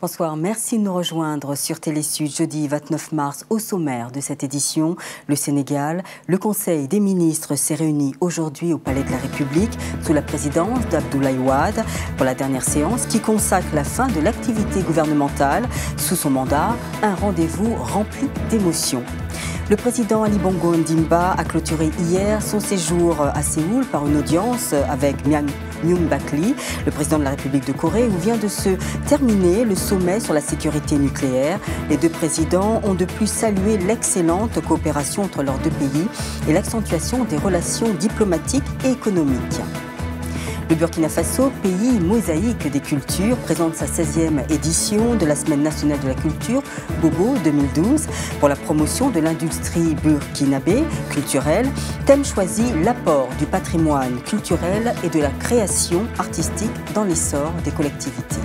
Bonsoir, merci de nous rejoindre sur Télésud jeudi 29 mars. Au sommaire de cette édition, le Sénégal, le Conseil des ministres s'est réuni aujourd'hui au Palais de la République sous la présidence d'Abdoulaye Wade pour la dernière séance qui consacre la fin de l'activité gouvernementale. Sous son mandat, un rendez-vous rempli d'émotions. Le président Ali Bongo Ondimba a clôturé hier son séjour à Séoul par une audience avec Myung Bak Lee, le président de la République de Corée, où vient de se terminer le sommet sur la sécurité nucléaire. Les deux présidents ont de plus salué l'excellente coopération entre leurs deux pays et l'accentuation des relations diplomatiques et économiques. Le Burkina Faso, pays mosaïque des cultures, présente sa 16e édition de la Semaine nationale de la culture, Bobo 2012, pour la promotion de l'industrie burkinabé culturelle. Thème choisi, l'apport du patrimoine culturel et de la création artistique dans l'essor des collectivités.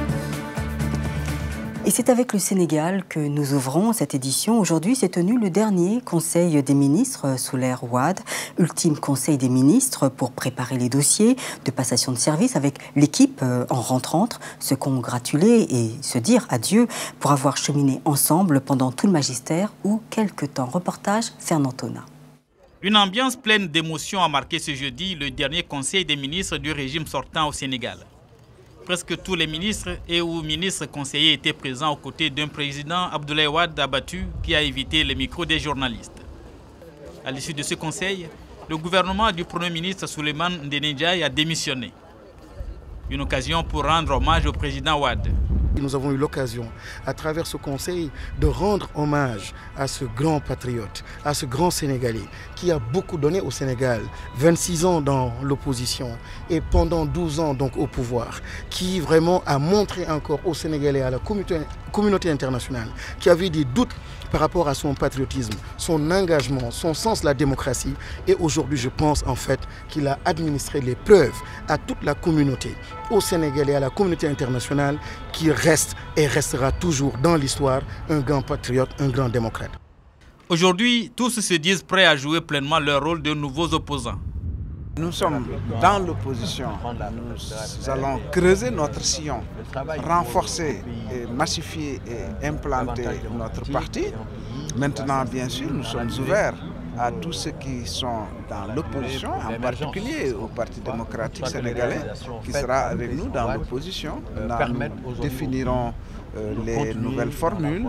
Et c'est avec le Sénégal que nous ouvrons cette édition. Aujourd'hui s'est tenu le dernier Conseil des ministres sous l'ère Wade, ultime Conseil des ministres pour préparer les dossiers de passation de service avec l'équipe en rentrante, se congratuler et se dire adieu pour avoir cheminé ensemble pendant tout le magistère ou quelque temps. Reportage Fernand Tona. Une ambiance pleine d'émotions a marqué ce jeudi le dernier Conseil des ministres du régime sortant au Sénégal. Presque tous les ministres et ou ministres conseillers étaient présents aux côtés d'un président, Abdoulaye Wade, abattu, qui a évité les micros des journalistes. À l'issue de ce conseil, le gouvernement du Premier ministre Souleymane Ndéné Ndiaye a démissionné. Une occasion pour rendre hommage au président Wade. Nous avons eu l'occasion, à travers ce conseil, de rendre hommage à ce grand patriote, à ce grand Sénégalais qui a beaucoup donné au Sénégal, 26 ans dans l'opposition et pendant 12 ans donc au pouvoir, qui vraiment a montré encore aux Sénégalais, à la communauté internationale, qui avait des doutes par rapport à son patriotisme, son engagement, son sens de la démocratie. Et aujourd'hui, je pense en fait qu'il a administré les preuves à toute la communauté, aux Sénégalais, à la communauté internationale, qui reste et restera toujours dans l'histoire un grand patriote, un grand démocrate. Aujourd'hui, tous se disent prêts à jouer pleinement leur rôle de nouveaux opposants. Nous sommes dans l'opposition. Nous allons creuser notre sillon, renforcer, et massifier et implanter notre parti. Maintenant, bien sûr, nous sommes ouverts à tous ceux qui sont dans l'opposition, en particulier au Parti démocratique sénégalais, qui sera avec nous dans l'opposition. Nous définirons les nouvelles formules,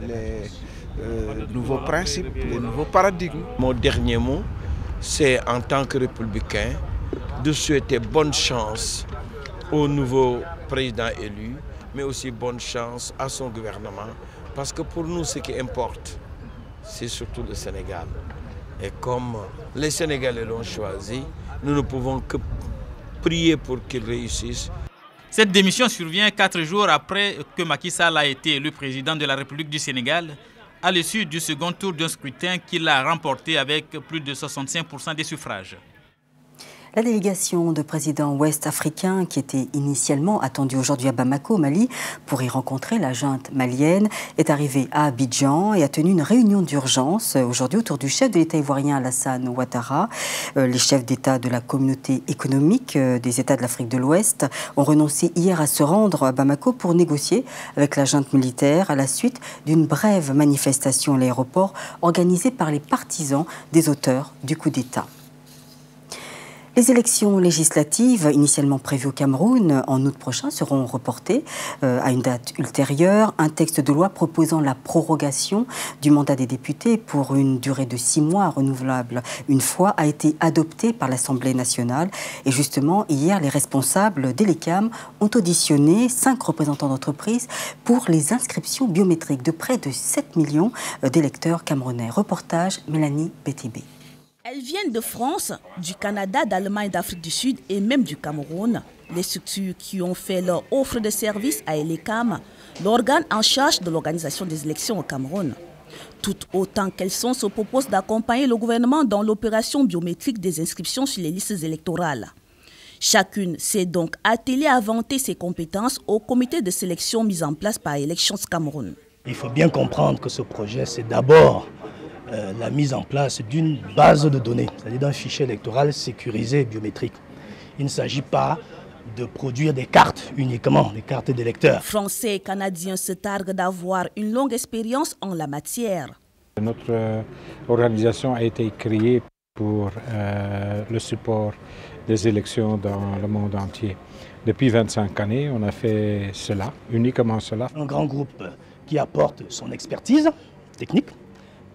les nouveaux principes, les nouveaux paradigmes. Mon dernier mot, c'est en tant que républicain de souhaiter bonne chance au nouveau président élu, mais aussi bonne chance à son gouvernement, parce que pour nous, ce qui importe, c'est surtout le Sénégal. Et comme les Sénégalais l'ont choisi, nous ne pouvons que prier pour qu'ils réussissent. Cette démission survient 4 jours après que Macky Sall a été élu président de la République du Sénégal, à l'issue du second tour d'un scrutin qu'il a remporté avec plus de 65% des suffrages. La délégation de présidents ouest-africains qui était initialement attendue aujourd'hui à Bamako, au Mali, pour y rencontrer la junte malienne, est arrivée à Abidjan et a tenu une réunion d'urgence aujourd'hui autour du chef de l'État ivoirien Alassane Ouattara. Les chefs d'État de la communauté économique des États de l'Afrique de l'Ouest ont renoncé hier à se rendre à Bamako pour négocier avec la junte militaire à la suite d'une brève manifestation à l'aéroport organisée par les partisans des auteurs du coup d'État. Les élections législatives, initialement prévues au Cameroun en août prochain, seront reportées à une date ultérieure. Un texte de loi proposant la prorogation du mandat des députés pour une durée de 6 mois renouvelable une fois a été adopté par l'Assemblée nationale. Et justement, hier, les responsables d'Elecam ont auditionné 5 représentants d'entreprises pour les inscriptions biométriques de près de 7 millions d'électeurs camerounais. Reportage Mélanie Bétébé. Elles viennent de France, du Canada, d'Allemagne, d'Afrique du Sud et même du Cameroun. Les structures qui ont fait leur offre de service à Elecam, l'organe en charge de l'organisation des élections au Cameroun. Tout autant qu'elles sont se propose d'accompagner le gouvernement dans l'opération biométrique des inscriptions sur les listes électorales. Chacune s'est donc attelée à vanter ses compétences au comité de sélection mis en place par Elections Cameroun. Il faut bien comprendre que ce projet, c'est d'abord la mise en place d'une base de données, c'est-à-dire d'un fichier électoral sécurisé et biométrique. Il ne s'agit pas de produire des cartes uniquement, des cartes d'électeurs. Français et Canadiens se targuent d'avoir une longue expérience en la matière. Notre organisation a été créée pour le support des élections dans le monde entier. Depuis 25 années, on a fait cela, uniquement cela. Un grand groupe qui apporte son expertise technique,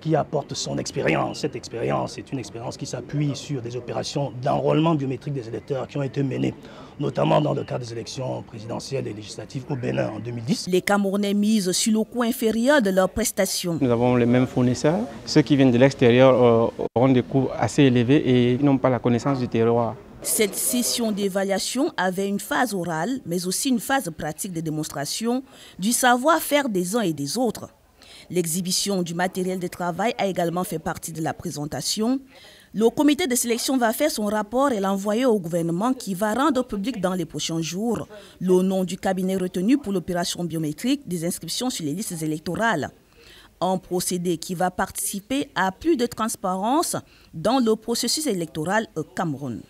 qui apporte son expérience. Cette expérience est une expérience qui s'appuie sur des opérations d'enrôlement biométrique des électeurs qui ont été menées, notamment dans le cadre des élections présidentielles et législatives au Bénin en 2010. Les Camerounais misent sur le coût inférieur de leurs prestations. Nous avons les mêmes fournisseurs. Ceux qui viennent de l'extérieur auront des coûts assez élevés et ils n'ont pas la connaissance du terroir. Cette session d'évaluation avait une phase orale, mais aussi une phase pratique de démonstration du savoir-faire des uns et des autres. L'exhibition du matériel de travail a également fait partie de la présentation. Le comité de sélection va faire son rapport et l'envoyer au gouvernement qui va rendre public dans les prochains jours le nom du cabinet retenu pour l'opération biométrique des inscriptions sur les listes électorales. Un procédé qui va participer à plus de transparence dans le processus électoral au Cameroun.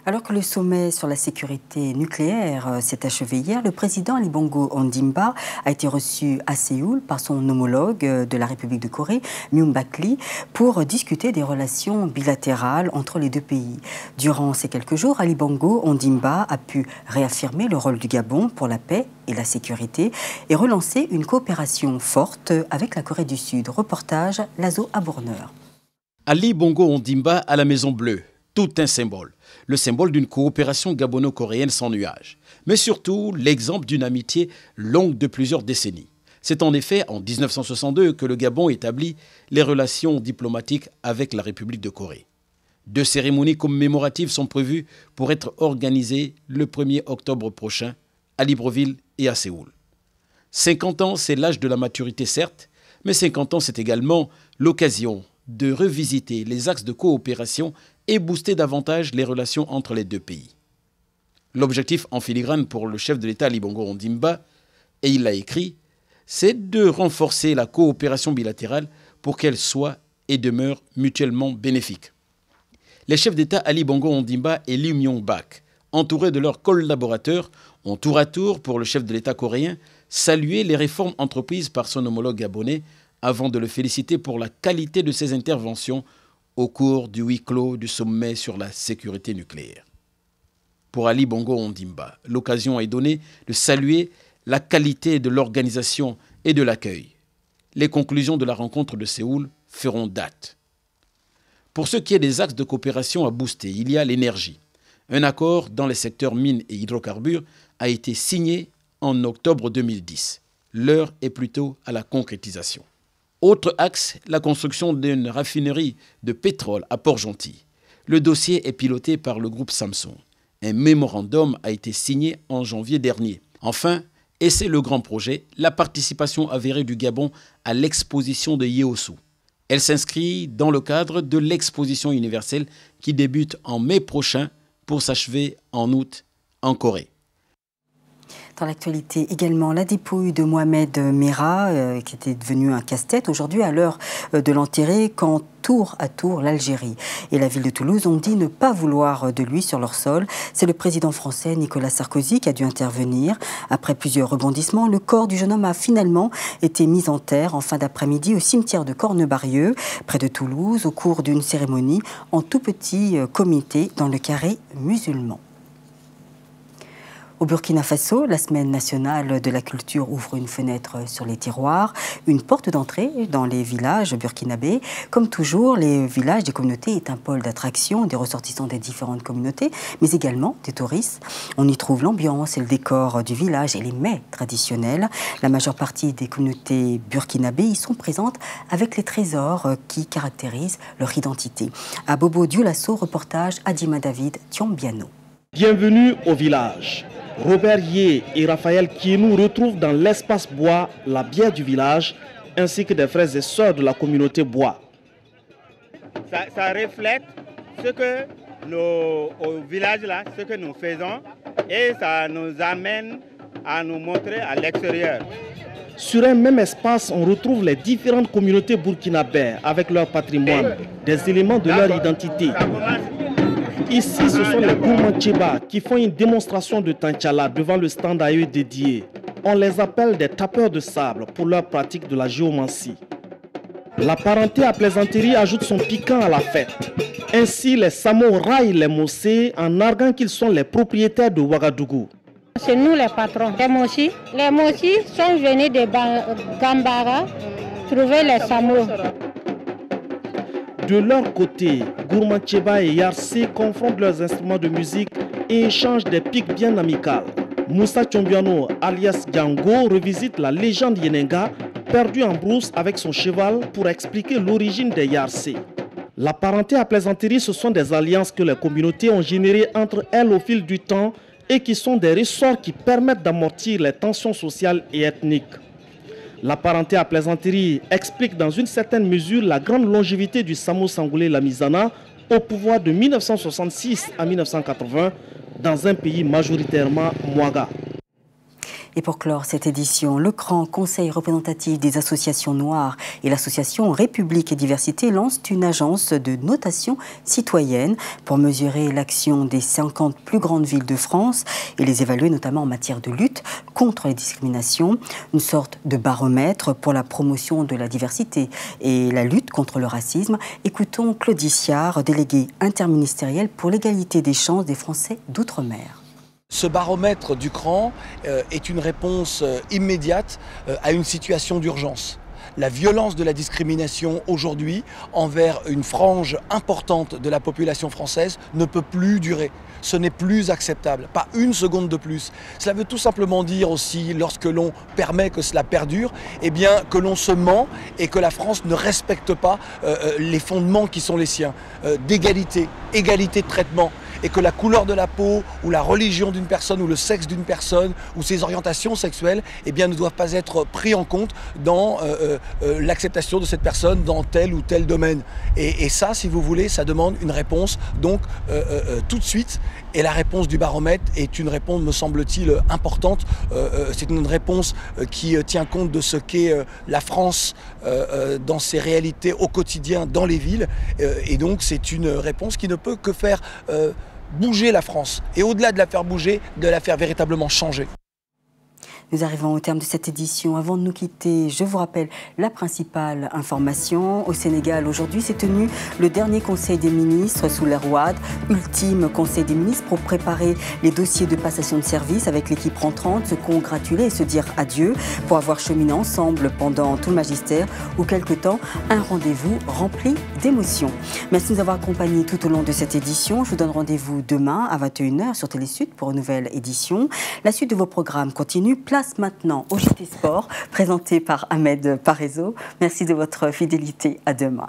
Alors que le sommet sur la sécurité nucléaire s'est achevé hier, le président Ali Bongo Ondimba a été reçu à Séoul par son homologue de la République de Corée, Myung Bak Lee, pour discuter des relations bilatérales entre les deux pays. Durant ces quelques jours, Ali Bongo Ondimba a pu réaffirmer le rôle du Gabon pour la paix et la sécurité et relancer une coopération forte avec la Corée du Sud. Reportage Lazo Abourneur. Ali Bongo Ondimba à la Maison Bleue, tout un symbole. Le symbole d'une coopération gabono-coréenne sans nuage, mais surtout l'exemple d'une amitié longue de plusieurs décennies. C'est en effet en 1962 que le Gabon établit les relations diplomatiques avec la République de Corée. 2 cérémonies commémoratives sont prévues pour être organisées le 1er octobre prochain à Libreville et à Séoul. 50 ans, c'est l'âge de la maturité certes, mais 50 ans, c'est également l'occasion de revisiter les axes de coopération et booster davantage les relations entre les deux pays. L'objectif en filigrane pour le chef de l'État Ali Bongo Ondimba, et il l'a écrit, c'est de renforcer la coopération bilatérale pour qu'elle soit et demeure mutuellement bénéfique. Les chefs d'État Ali Bongo Ondimba et Lee Myung-bak, entourés de leurs collaborateurs, ont tour à tour, pour le chef de l'État coréen, salué les réformes entreprises par son homologue gabonais avant de le féliciter pour la qualité de ses interventions au cours du huis clos du sommet sur la sécurité nucléaire. Pour Ali Bongo Ondimba, l'occasion est donnée de saluer la qualité de l'organisation et de l'accueil. Les conclusions de la rencontre de Séoul feront date. Pour ce qui est des axes de coopération à booster, il y a l'énergie. Un accord dans les secteurs mines et hydrocarbures a été signé en octobre 2010. L'heure est plutôt à la concrétisation. Autre axe, la construction d'une raffinerie de pétrole à Port-Gentil. Le dossier est piloté par le groupe Samsung. Un mémorandum a été signé en janvier dernier. Enfin, et c'est le grand projet, la participation avérée du Gabon à l'exposition de Yeosu. Elle s'inscrit dans le cadre de l'exposition universelle qui débute en mai prochain pour s'achever en août en Corée. Dans l'actualité également, la dépouille de Mohamed Merah, qui était devenu un casse-tête aujourd'hui à l'heure de l'enterrer quand tour à tour l'Algérie et la ville de Toulouse ont dit ne pas vouloir de lui sur leur sol. C'est le président français Nicolas Sarkozy qui a dû intervenir. Après plusieurs rebondissements, le corps du jeune homme a finalement été mis en terre en fin d'après-midi au cimetière de Cornebarieux, près de Toulouse, au cours d'une cérémonie en tout petit comité dans le carré musulman. Au Burkina Faso, la semaine nationale de la culture ouvre une fenêtre sur les tiroirs, une porte d'entrée dans les villages burkinabés. Comme toujours, les villages des communautés est un pôle d'attraction des ressortissants des différentes communautés, mais également des touristes. On y trouve l'ambiance et le décor du village et les mets traditionnels. La majeure partie des communautés burkinabées y sont présentes avec les trésors qui caractérisent leur identité. À Bobo Dioulasso, reportage Adima David Thiombiano. Bienvenue au village. Robert Yé et Raphaël qui nous retrouvent dans l'espace bois, la bière du village, ainsi que des frères et sœurs de la communauté bois. Ça reflète ce que au village là, ce que nous faisons, et ça nous amène à nous montrer à l'extérieur. Sur un même espace, on retrouve les différentes communautés burkinabè avec leur patrimoine, des éléments de leur identité. Ici, ce sont les Gourmantcheba qui font une démonstration de Tanchala devant le stand à eux dédié. On les appelle des tapeurs de sable pour leur pratique de la géomancie. La parenté à plaisanterie ajoute son piquant à la fête. Ainsi, les Samo raillent les Mossé en arguant qu'ils sont les propriétaires de Ouagadougou. C'est nous les patrons. Les Mossi sont venus de Gambara trouver les Samo. De leur côté, Gourmantcheba et Yarsé confrontent leurs instruments de musique et échangent des piques bien amicales. Moussa Tchombiano, alias Django, revisite la légende Yenenga, perdu en brousse avec son cheval pour expliquer l'origine des Yarsé. La parenté à plaisanterie, ce sont des alliances que les communautés ont générées entre elles au fil du temps et qui sont des ressorts qui permettent d'amortir les tensions sociales et ethniques. La parenté à plaisanterie explique dans une certaine mesure la grande longévité du Samo Sangoulé Lamizana au pouvoir de 1966 à 1980 dans un pays majoritairement Mouaga. Et pour clore cette édition, le Grand Conseil représentatif des associations noires et l'association République et Diversité lancent une agence de notation citoyenne pour mesurer l'action des 50 plus grandes villes de France et les évaluer notamment en matière de lutte contre les discriminations. Une sorte de baromètre pour la promotion de la diversité et la lutte contre le racisme. Écoutons Claudie Siard, déléguée interministérielle pour l'égalité des chances des Français d'outre-mer. Ce baromètre du CRAN est une réponse immédiate à une situation d'urgence. La violence de la discrimination aujourd'hui envers une frange importante de la population française ne peut plus durer. Ce n'est plus acceptable, pas une seconde de plus. Cela veut tout simplement dire aussi, lorsque l'on permet que cela perdure, eh bien que l'on se ment et que la France ne respecte pas les fondements qui sont les siens, d'égalité, égalité de traitement. Et que la couleur de la peau, ou la religion d'une personne, ou le sexe d'une personne, ou ses orientations sexuelles, eh bien, ne doivent pas être pris en compte dans l'acceptation de cette personne dans tel ou tel domaine. Et ça, si vous voulez, ça demande une réponse, donc tout de suite. Et la réponse du baromètre est une réponse, me semble-t-il, importante. C'est une réponse qui tient compte de ce qu'est la France dans ses réalités au quotidien dans les villes. Et donc, c'est une réponse qui ne peut que faire bouger la France. Et au-delà de la faire bouger, de la faire véritablement changer. Nous arrivons au terme de cette édition. Avant de nous quitter, je vous rappelle la principale information. Au Sénégal, aujourd'hui, s'est tenu le dernier Conseil des ministres sous l'ère Wade. Ultime Conseil des ministres pour préparer les dossiers de passation de service avec l'équipe rentrante, se congratuler et se dire adieu pour avoir cheminé ensemble pendant tout le magistère ou quelque temps. Un rendez-vous rempli d'émotions. Merci de nous avoir accompagnés tout au long de cette édition. Je vous donne rendez-vous demain à 21h sur Télé Sud pour une nouvelle édition. La suite de vos programmes continue. Place maintenant au JT Sport, présenté par Ahmed Parezo. Merci de votre fidélité. À demain.